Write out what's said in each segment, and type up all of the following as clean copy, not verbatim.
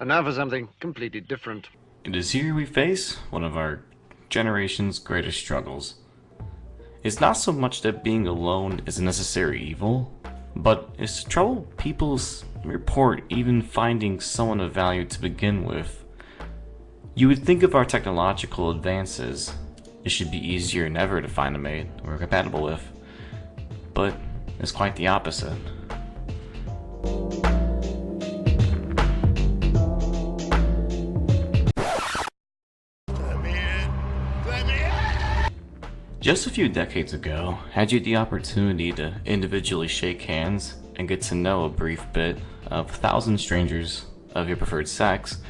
And now for something completely different. It is here we face one of our generation's greatest struggles. It's not so much that being alone is a necessary evil, but it's trouble people's report even finding someone of value to begin with. You would think of our technological advances, it should be easier than ever to find a mate we're compatible with, but it's quite the opposite. Just a few decades ago, had you the opportunity to individually shake hands and get to know a brief bit of 1,000 strangers of your preferred sex,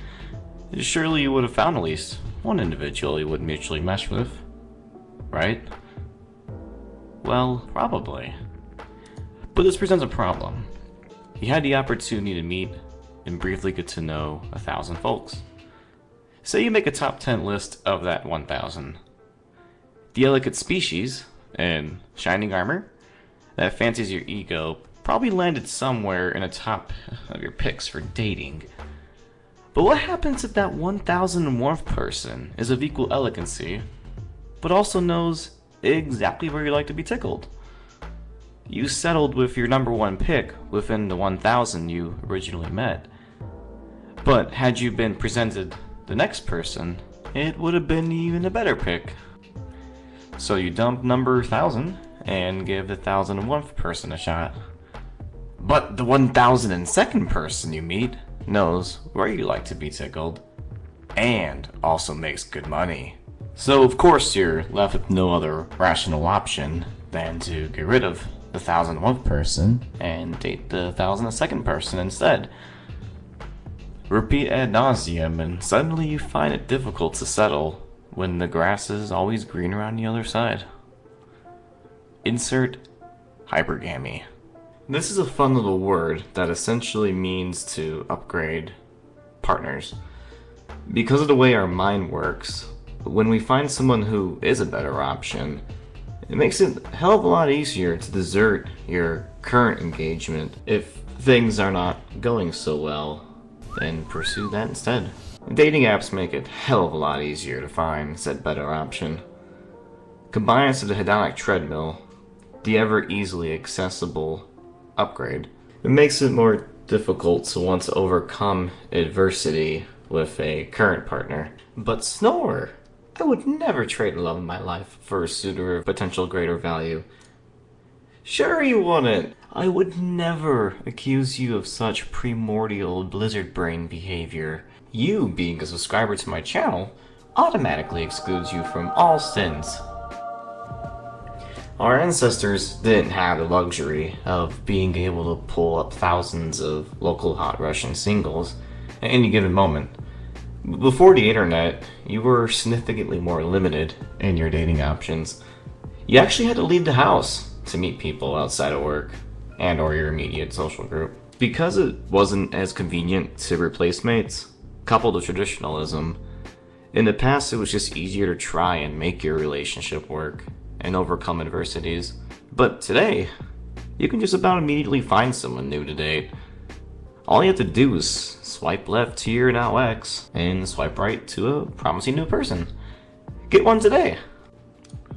surely you would have found at least one individual you would mutually mesh with, right? Well, probably. But this presents a problem. You had the opportunity to meet and briefly get to know 1,000 folks. Say you make a top 10 list of that 1,000. The elegant species in shining armor that fancies your ego probably landed somewhere in the top of your picks for dating. But what happens if that 1,001th person is of equal elegancy, but also knows exactly where you like to be tickled? You settled with your number one pick within the 1,000 you originally met. But had you been presented the next person, it would have been even a better pick. So you dump number 1,000 and give the 1,001th person a shot. But the 1,002nd person you meet knows where you like to be tickled and also makes good money. So of course you're left with no other rational option than to get rid of the 1,001th person and date the 1,002nd person instead. Repeat ad nauseum, and suddenly you find it difficult to settle when the grass is always greener on the other side. Insert hypergamy. This is a fun little word that essentially means to upgrade partners. Because of the way our mind works, when we find someone who is a better option, it makes it a hell of a lot easier to desert your current engagement if things are not going so well, then pursue that instead. Dating apps make it hell of a lot easier to find said better option. Combined to the hedonic treadmill, the ever easily accessible upgrade, it makes it more difficult to want to overcome adversity with a current partner. But Snore! I would never trade the love of my life for a suitor of potential greater value. Sure you wouldn't! I would never accuse you of such primordial blizzard brain behavior. You, being a subscriber to my channel, automatically excludes you from all sins. Our ancestors didn't have the luxury of being able to pull up thousands of local hot Russian singles at any given moment. Before the internet, you were significantly more limited in your dating options. You actually had to leave the house to meet people outside of work and or your immediate social group. Because it wasn't as convenient to replace mates, coupled with traditionalism, in the past it was just easier to try and make your relationship work and overcome adversities. But today, you can just about immediately find someone new to date. All you have to do is swipe left to your now ex and swipe right to a promising new person. Get one today!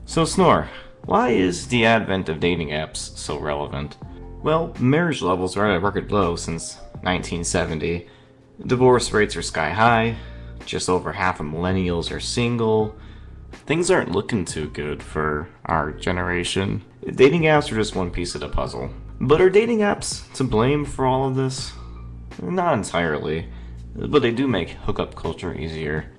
So Snore, why is the advent of dating apps so relevant? Well, marriage levels are at a record low since 1970. Divorce rates are sky high, just over half of millennials are single. Things aren't looking too good for our generation. Dating apps are just one piece of the puzzle. But are dating apps to blame for all of this? Not entirely, but they do make hookup culture easier.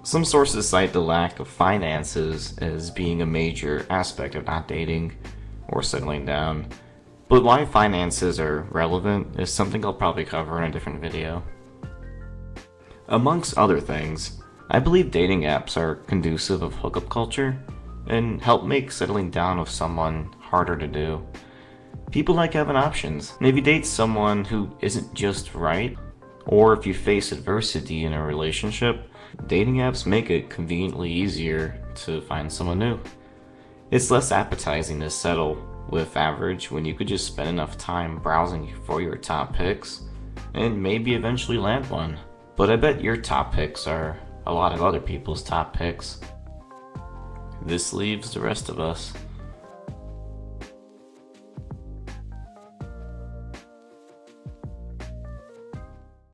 Some sources cite the lack of finances as being a major aspect of not dating or settling down. But why finances are relevant is something I'll probably cover in a different video. Amongst other things, I believe dating apps are conducive of hookup culture and help make settling down with someone harder to do. People like having options. And if you date someone who isn't just right, or if you face adversity in a relationship, dating apps make it conveniently easier to find someone new. It's less appetizing to settle with average when you could just spend enough time browsing for your top picks and maybe eventually land one. But I bet your top picks are a lot of other people's top picks. This leaves the rest of us.